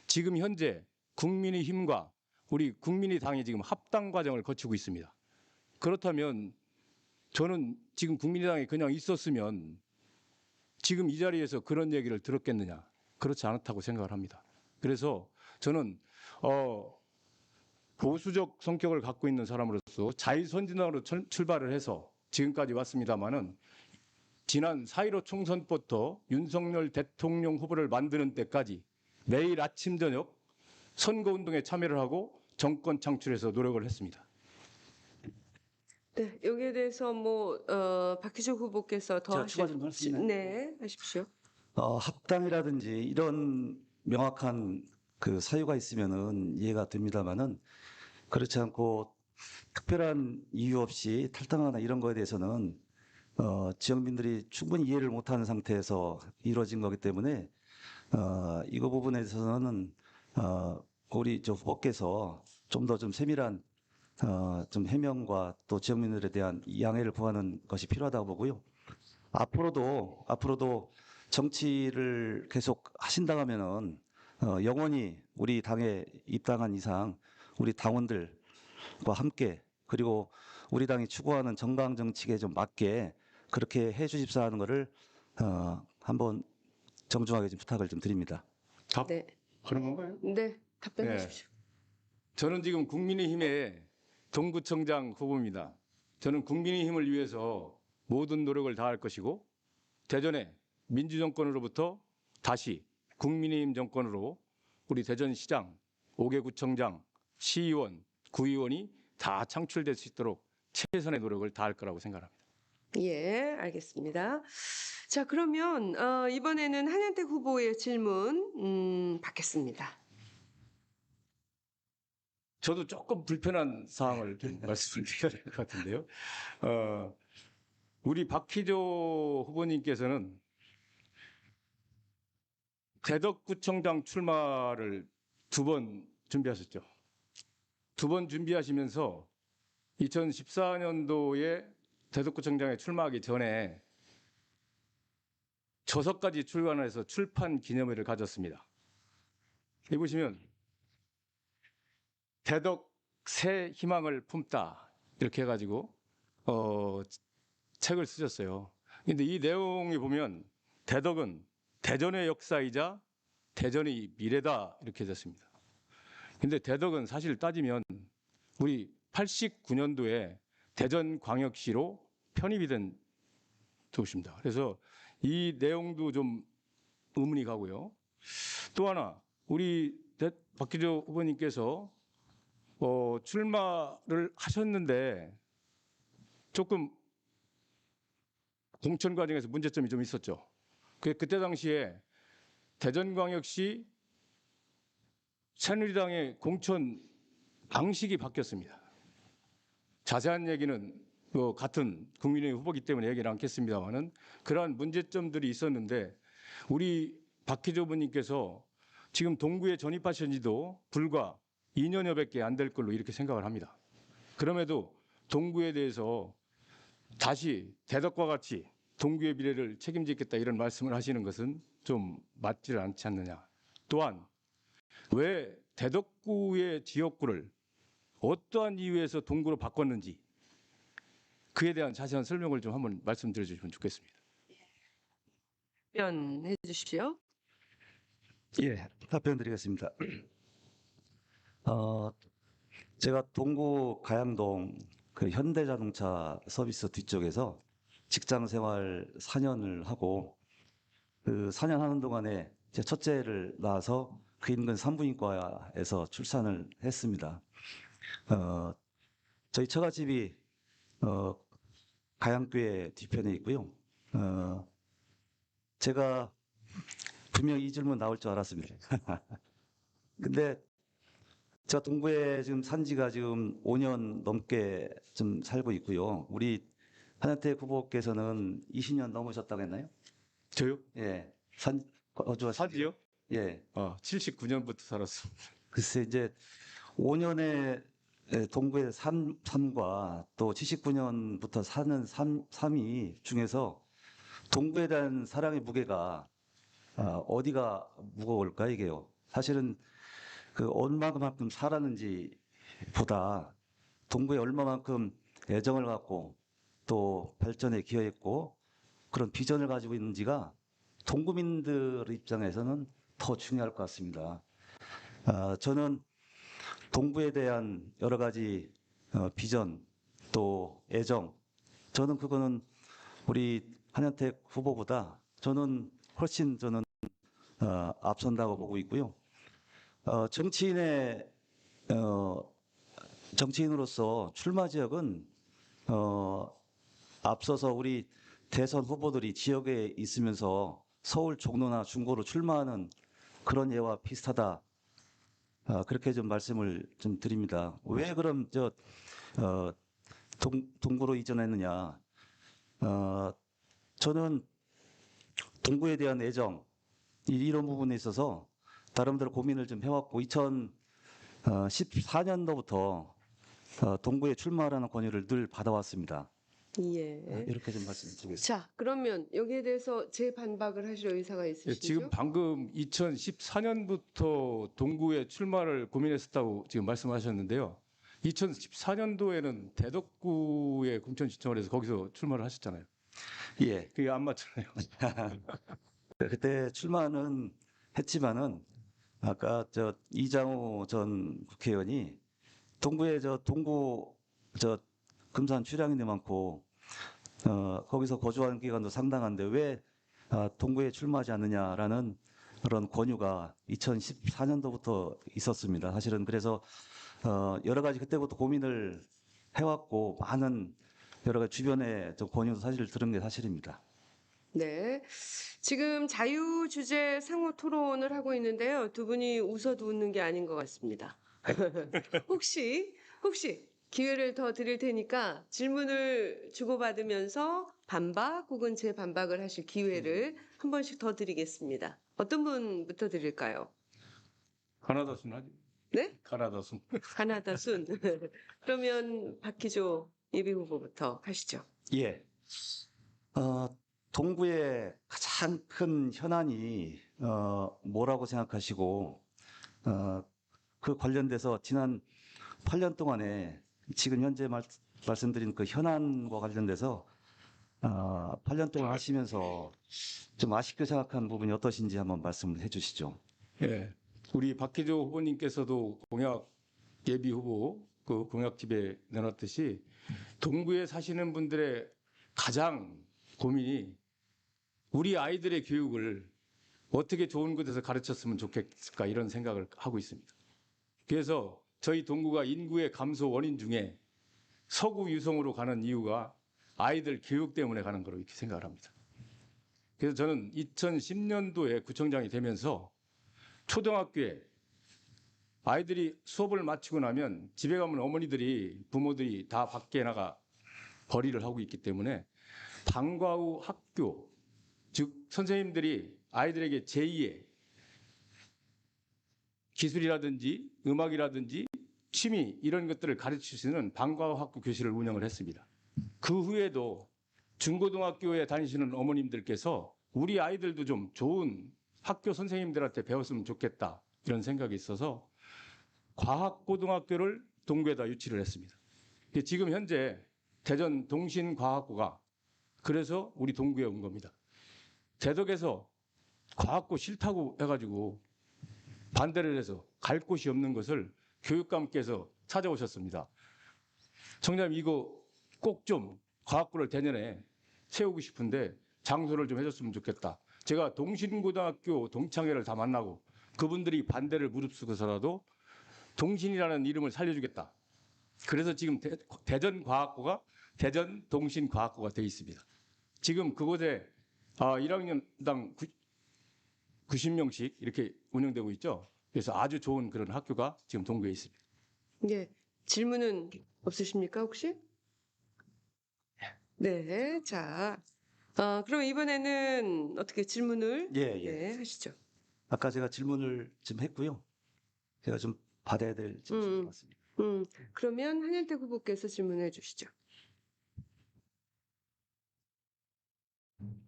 지금 현재 국민의힘과 우리 국민의당이 지금 합당 과정을 거치고 있습니다. 그렇다면 저는 지금 국민의당에 그냥 있었으면 지금 이 자리에서 그런 얘기를 들었겠느냐? 그렇지 않다고 생각을 합니다. 그래서 저는 보수적 성격을 갖고 있는 사람으로서 자유선진당으로 출발을 해서 지금까지 왔습니다마는 지난 4.15 총선부터 윤석열 대통령 후보를 만드는 때까지 매일 아침 저녁 선거운동에 참여를 하고 정권 창출해서 노력을 했습니다. 네, 여기에 대해서 박희주 후보께서 더 제가 추가 좀 할 수 있나요? 네, 하십시오. 합당이라든지 이런 명확한 그 사유가 있으면은 이해가 됩니다만은 그렇지 않고 특별한 이유 없이 탈당하거나 이런 거에 대해서는 지역민들이 충분히 이해를 못하는 상태에서 이루어진 거기 때문에 이거 부분에 대해서는 우리 저 후보께서 좀 더 좀 세밀한 좀 해명과 또 지역민들에 대한 양해를 구하는 것이 필요하다고 보고요. 앞으로도 정치를 계속 하신다면은 영원히 우리 당에 입당한 이상 우리 당원들과 함께 그리고 우리 당이 추구하는 정강 정책에 좀 맞게 그렇게 해 주십사 하는 것을 한번 정중하게 좀 부탁을 좀 드립니다. 답 네, 그런 건가요? 네, 답변하십시오. 저는 지금 국민의힘의 동구청장 후보입니다. 저는 국민의힘을 위해서 모든 노력을 다할 것이고 대전의 민주정권으로부터 다시 국민의힘 정권으로 우리 대전시장, 5개 구청장, 시의원, 구의원이 다 창출될 수 있도록 최선의 노력을 다할 거라고 생각합니다. 예, 알겠습니다. 자, 그러면 이번에는 한현택 후보의 질문 받겠습니다. 저도 조금 불편한 사항을 좀 말씀을 드려야 될 것 같은데요. 우리 박희조 후보님께서는 대덕구청장 출마를 2번 준비하셨죠. 2번 준비하시면서 2014년도에 대덕구청장에 출마하기 전에 저서까지 출간해서 출판 기념회를 가졌습니다. 여기 보시면 대덕 새 희망을 품다 이렇게 해가지고 책을 쓰셨어요. 근데 이 내용이 보면 대덕은 대전의 역사이자 대전의 미래다 이렇게 됐습니다. 근데 대덕은 사실 따지면 우리 89년도에 대전광역시로 편입이 된 도시입니다. 그래서 이 내용도 좀 의문이 가고요. 또 하나 우리 박희조 후보님께서 출마를 하셨는데 조금 공천 과정에서 문제점이 좀 있었죠. 그때 당시에 대전광역시 새누리당의 공천 방식이 바뀌었습니다. 자세한 얘기는 같은 국민의힘 후보기 때문에 얘기를 않겠습니다만은 그러한 문제점들이 있었는데 우리 박희조 후보님께서 지금 동구에 전입하신 지도 불과 2년여밖에 안 될 걸로 이렇게 생각을 합니다. 그럼에도 동구에 대해서 다시 대덕과 같이 동구의 미래를 책임지겠다 이런 말씀을 하시는 것은 좀 맞지 않지 않느냐. 또한 왜 대덕구의 지역구를 어떠한 이유에서 동구로 바꿨는지 그에 대한 자세한 설명을 좀 한번 말씀드려 주시면 좋겠습니다. 답변해 주십시오. 예, 답변 드리겠습니다. 제가 동구 가양동 그 현대자동차 서비스 뒤쪽에서 직장 생활 4년을 하고 그 4년 하는 동안에 제 첫째를 낳아서 그 인근 산부인과에서 출산을 했습니다. 저희 처가집이 가양교회 뒤편에 있고요. 제가 분명 이 질문 나올 줄 알았습니다. 근데 제가 동구에 지금 산 지가 지금 5년 넘게 좀 살고 있고요. 우리 한현택 후보께서는 20년 넘으셨다고 했나요? 저요? 예. 거주하신 사지요? 예. 79년부터 살았습니다. 글쎄 이제 5년의 동구의 삶과 또 79년부터 사는 삶이 중에서 동구에 대한 사랑의 무게가 어디가 무거울까 이게요. 사실은 그 얼마만큼 살았는지 보다 동구에 얼마만큼 애정을 갖고 또 발전에 기여했고 그런 비전을 가지고 있는지가 동구민들 입장에서는 더 중요할 것 같습니다. 저는 동구에 대한 여러 가지 비전 또 애정, 저는 그거는 우리 한현택 후보보다 훨씬 앞선다고 보고 있고요. 정치인으로서 출마 지역은 앞서서 우리 대선 후보들이 지역에 있으면서 서울 종로나 중구로 출마하는 그런 예와 비슷하다. 그렇게 좀 말씀을 좀 드립니다. 왜 그럼 동구로 이전했느냐? 저는 동구에 대한 애정 이런 부분에 있어서 나름대로 고민을 좀 해왔고 2014년도부터 동구에 출마하라는 권유를 늘 받아왔습니다. 예. 이렇게 좀 말씀드리겠습니다. 자, 그러면 여기에 대해서 재반박을 하실 의사가 예, 있으시죠? 지금 방금 2014년부터 동구에 출마를 고민했었다고 지금 말씀하셨는데요. 2014년도에는 대덕구에 공천 신청을 해서 거기서 출마를 하셨잖아요. 예, 그게 안 맞잖아요. 그때 출마는 했지만은 아까 이장우 전 국회의원이 동구에 동구 금산 출향인데 많고 거기서 거주하는 기간도 상당한데 왜 동구에 출마하지 않느냐라는 그런 권유가 2014년도부터 있었습니다. 사실은 그래서 여러 가지 그때부터 고민을 해왔고 많은 여러 가지 주변에 권유도 사실 들은 게 사실입니다. 네. 지금 자유 주제 상호 토론을 하고 있는데요. 두 분이 웃어도 웃는 게 아닌 것 같습니다. 혹시 기회를 더 드릴 테니까 질문을 주고받으면서 반박 혹은 재반박을 하실 기회를 한 번씩 더 드리겠습니다. 어떤 분부터 드릴까요? 가나다순 하지. 네? 가나다순. 가나다 순. 그러면 박희조 예비후보부터 하시죠. 예. 동구의 가장 큰 현안이 뭐라고 생각하시고 그 관련돼서 지난 8년 동안에 지금 현재 말씀드린 그 현안과 관련돼서 8년 동안 하시면서 좀 아쉽게 생각한 부분이 어떠신지 한번 말씀을 해주시죠. 예. 우리 박희조 후보님께서도 공약 예비 후보 그 공약집에 내놨듯이 동구에 사시는 분들의 가장 고민이 우리 아이들의 교육을 어떻게 좋은 곳에서 가르쳤으면 좋겠을까 이런 생각을 하고 있습니다. 그래서 저희 동구가 인구의 감소 원인 중에 서구 유성으로 가는 이유가 아이들 교육 때문에 가는 거로 이렇게 생각을 합니다. 그래서 저는 2010년도에 구청장이 되면서 초등학교에 아이들이 수업을 마치고 나면 집에 가면 부모들이 다 밖에 나가 벌이를 하고 있기 때문에 방과 후 학교, 즉 선생님들이 아이들에게 제2의 기술이라든지 음악이라든지 취미 이런 것들을 가르칠 수 있는 방과 후 학교 교실을 운영을 했습니다. 그 후에도 중고등학교에 다니시는 어머님들께서 우리 아이들도 좀 좋은 학교 선생님들한테 배웠으면 좋겠다 이런 생각이 있어서 과학고등학교를 동구에다 유치를 했습니다. 지금 현재 대전 동신과학고가 그래서 우리 동구에 온 겁니다. 대덕에서 과학고 싫다고 해가지고 반대를 해서 갈 곳이 없는 것을 교육감께서 찾아오셨습니다. 청장님 이거 꼭 좀 과학고를 대전에 세우고 싶은데 장소를 좀 해줬으면 좋겠다. 제가 동신고등학교 동창회를 다 만나고 그분들이 반대를 무릅쓰고서라도 동신이라는 이름을 살려주겠다. 그래서 지금 대전과학고가 대전동신과학고가 되어 있습니다. 지금 그곳에 1학년당 90명씩 이렇게 운영되고 있죠. 그래서 아주 좋은 그런 학교가 지금 동구에 있습니다. 예. 질문은 없으십니까, 혹시? 네. 자, 그럼 이번에는 어떻게 질문을 예, 예. 네, 하시죠. 아까 제가 질문을 좀 했고요. 제가 좀 받아야 될 질문 같습니다. 그러면 한현택 후보께서 질문해 주시죠.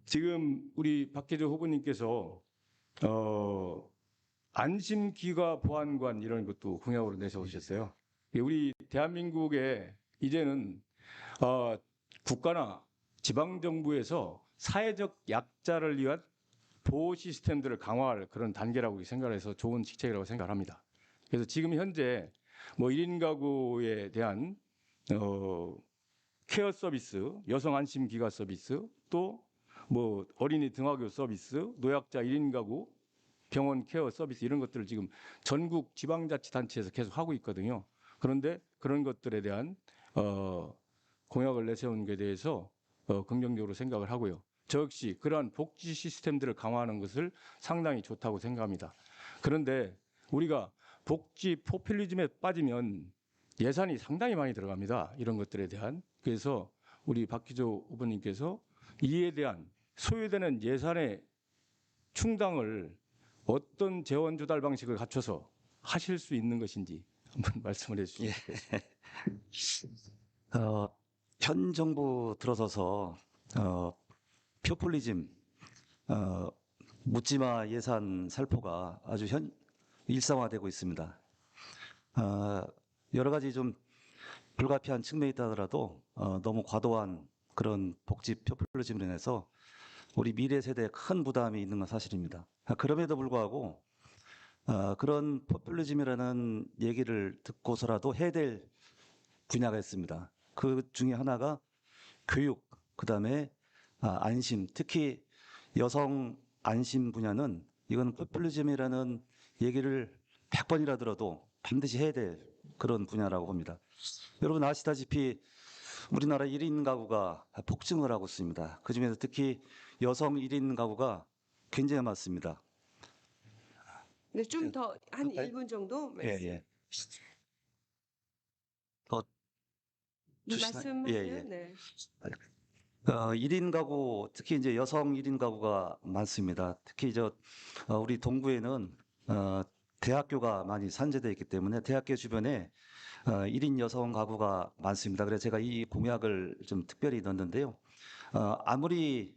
지금 우리 박혜조 후보님께서 안심기가 보안관 이런 것도 공약으로 내세우셨어요. 우리 대한민국에 이제는 국가나 지방정부에서 사회적 약자를 위한 보호 시스템들을 강화할 그런 단계라고 생각해서 좋은 직책이라고 생각합니다. 그래서 지금 현재 뭐 1인 가구에 대한 케어 서비스, 여성 안심 기가 서비스, 또 뭐 어린이 등하교 서비스, 노약자 1인 가구 병원 케어 서비스 이런 것들을 지금 전국 지방자치단체에서 계속 하고 있거든요. 그런데 그런 것들에 대한 공약을 내세운 것에 대해서 긍정적으로 생각을 하고요. 저 역시 그러한 복지 시스템들을 강화하는 것을 상당히 좋다고 생각합니다. 그런데 우리가 복지 포퓰리즘에 빠지면 예산이 상당히 많이 들어갑니다. 이런 것들에 대한. 그래서 우리 박희조 후보님께서 이에 대한 소요되는 예산의 충당을 어떤 재원 조달 방식을 갖춰서 하실 수 있는 것인지 한번 말씀을 해주시죠. 현 정부 들어서서 포퓰리즘, 묻지마 예산 살포가 아주 일상화되고 있습니다. 여러 가지 좀 불가피한 측면이 있다 하더라도 너무 과도한 그런 복지 포퓰리즘으로 인해서 우리 미래 세대에 큰 부담이 있는 건 사실입니다. 그럼에도 불구하고 그런 포퓰리즘이라는 얘기를 듣고서라도 해야 될 분야가 있습니다. 그 중에 하나가 교육, 그다음에 안심, 특히 여성 안심 분야는 이건 포퓰리즘이라는 얘기를 100번이라 들어도 반드시 해야 될 그런 분야라고 봅니다. 여러분 아시다시피 우리나라 1인 가구가 폭증을 하고 있습니다. 그중에서 특히 여성 1인 가구가 굉장히 많습니다. 네, 좀 더 한 가까이? 1분 정도 예, 말씀. 예. 더 주시나요? 예, 말씀하세요. 예. 네. 1인 가구, 특히 이제 여성 1인 가구가 많습니다. 특히 우리 동구에는 대학교가 많이 산재되어 있기 때문에 대학교 주변에 1인 여성 가구가 많습니다. 그래서 제가 이 공약을 좀 특별히 넣었는데요. 아무리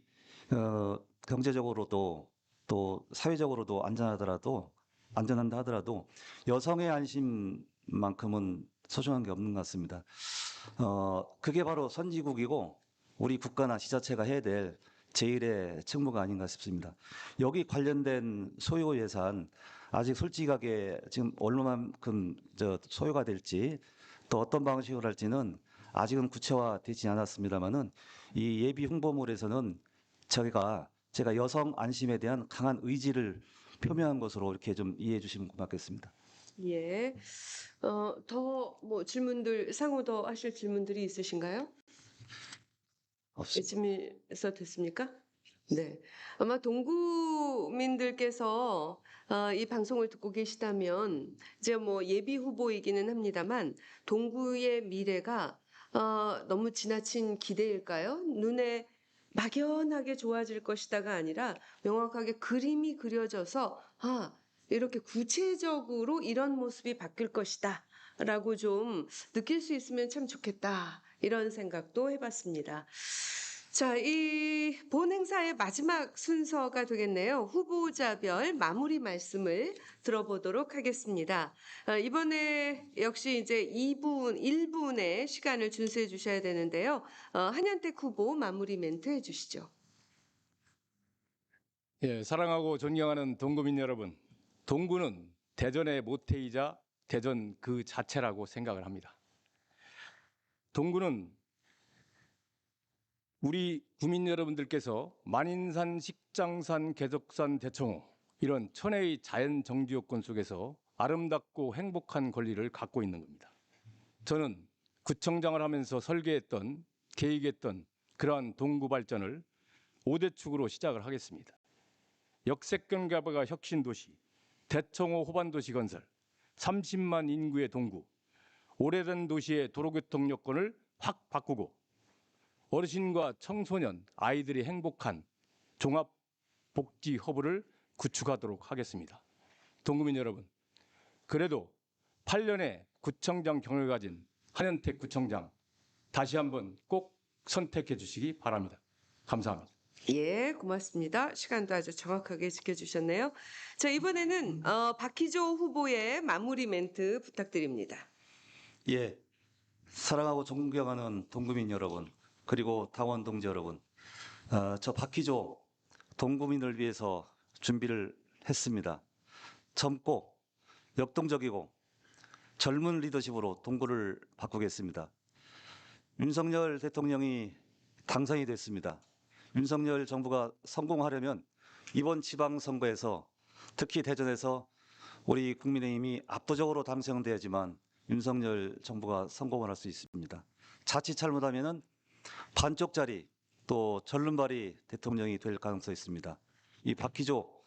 경제적으로도 또 사회적으로도 안전한다 하더라도 여성의 안심만큼은 소중한 게 없는 것 같습니다. 그게 바로 선진국이고 우리 국가나 지자체가 해야 될 제1의 책무가 아닌가 싶습니다. 여기 관련된 소요 예산 아직 솔직하게 지금 얼마만큼 소요가 될지 또 어떤 방식으로 할지는 아직은 구체화되지 않았습니다만은 이 예비 홍보물에서는 제가 여성 안심에 대한 강한 의지를 표명한 것으로 이렇게 좀 이해해 주시면 고맙겠습니다. 예. 더 뭐 질문들 상호 더 하실 질문들이 있으신가요? 없습니다. 이쯤에서 됐습니까? 네. 아마 동구민들께서 이 방송을 듣고 계시다면 이제 뭐 예비 후보이기는 합니다만 동구의 미래가 너무 지나친 기대일까요? 눈에 막연하게 좋아질 것이다가 아니라 명확하게 그림이 그려져서 이렇게 구체적으로 이런 모습이 바뀔 것이다 라고 좀 느낄 수 있으면 참 좋겠다 이런 생각도 해봤습니다. 자, 이 본 행사의 마지막 순서가 되겠네요. 후보자별 마무리 말씀을 들어보도록 하겠습니다. 이번에 역시 이제 1분의 시간을 준수해 주셔야 되는데요. 한현택 후보 마무리 멘트 해주시죠. 예, 사랑하고 존경하는 동구민 여러분, 동구는 대전의 모태이자 대전 그 자체라고 생각을 합니다. 동구는 우리 구민 여러분들께서 만인산, 식장산, 개덕산, 대청호 이런 천혜의 자연 정지 요건 속에서 아름답고 행복한 권리를 갖고 있는 겁니다. 저는 구청장을 하면서 설계했던, 계획했던 그러한 동구 발전을 5대 축으로 시작을 하겠습니다. 역세권 개발과 혁신도시, 대청호 호반도시 건설, 30만 인구의 동구, 오래된 도시의 도로교통 여건을 확 바꾸고 어르신과 청소년, 아이들이 행복한 종합복지 허브를 구축하도록 하겠습니다. 동구민 여러분, 그래도 8년의 구청장 경험을 가진 한현택 구청장 다시 한번 꼭 선택해 주시기 바랍니다. 감사합니다. 예, 고맙습니다. 시간도 아주 정확하게 지켜주셨네요. 자, 이번에는 박희조 후보의 마무리 멘트 부탁드립니다. 예, 사랑하고 존경하는 동구민 여러분, 그리고 당원 동지 여러분, 저 박희조 동구민을 위해서 준비를 했습니다. 젊고 역동적이고 젊은 리더십으로 동구를 바꾸겠습니다. 윤석열 대통령이 당선이 됐습니다. 윤석열 정부가 성공하려면 이번 지방선거에서 특히 대전에서 우리 국민의힘이 압도적으로 당선돼야지만 윤석열 정부가 성공을 할 수 있습니다. 자칫 잘못하면은 반쪽짜리 또 절름발이 대통령이 될 가능성이 있습니다. 이 박희조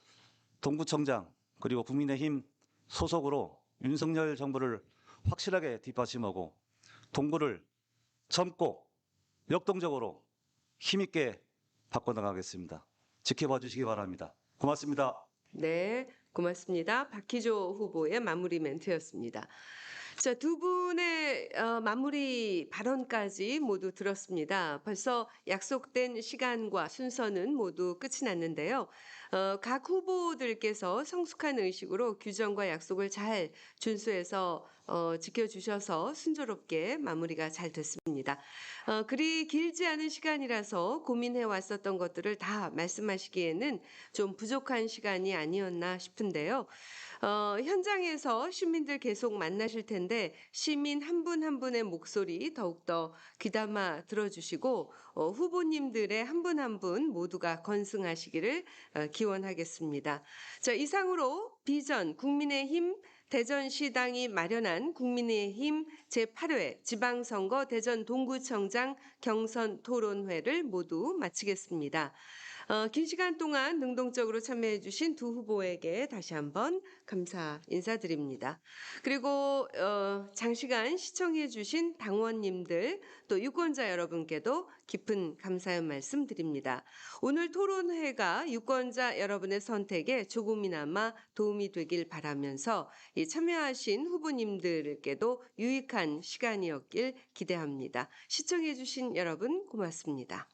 동구청장 그리고 국민의힘 소속으로 윤석열 정부를 확실하게 뒷받침하고 동구를 젊고 역동적으로 힘있게 바꿔나가겠습니다. 지켜봐 주시기 바랍니다. 고맙습니다. 네, 고맙습니다. 박희조 후보의 마무리 멘트였습니다. 자, 두 분의 마무리 발언까지 모두 들었습니다. 벌써 약속된 시간과 순서는 모두 끝이 났는데요. 각 후보들께서 성숙한 의식으로 규정과 약속을 잘 준수해서 지켜주셔서 순조롭게 마무리가 잘 됐습니다. 그리 길지 않은 시간이라서 고민해 왔었던 것들을 다 말씀하시기에는 좀 부족한 시간이 아니었나 싶은데요. 현장에서 시민들 계속 만나실 텐데 시민 한 분 한 분의 목소리 더욱더 귀담아 들어주시고 후보님들의 한 분 한 분 모두가 건승하시기를 기원하겠습니다. 자, 이상으로 비전 국민의힘 대전시당이 마련한 국민의힘 제8회 지방선거 대전 동구청장 경선 토론회를 모두 마치겠습니다. 긴 시간 동안 능동적으로 참여해 주신 두 후보에게 다시 한번 감사 인사드립니다. 그리고 장시간 시청해 주신 당원님들 또 유권자 여러분께도 깊은 감사의 말씀 드립니다. 오늘 토론회가 유권자 여러분의 선택에 조금이나마 도움이 되길 바라면서 이 참여하신 후보님들께도 유익한 시간이었길 기대합니다. 시청해 주신 여러분 고맙습니다.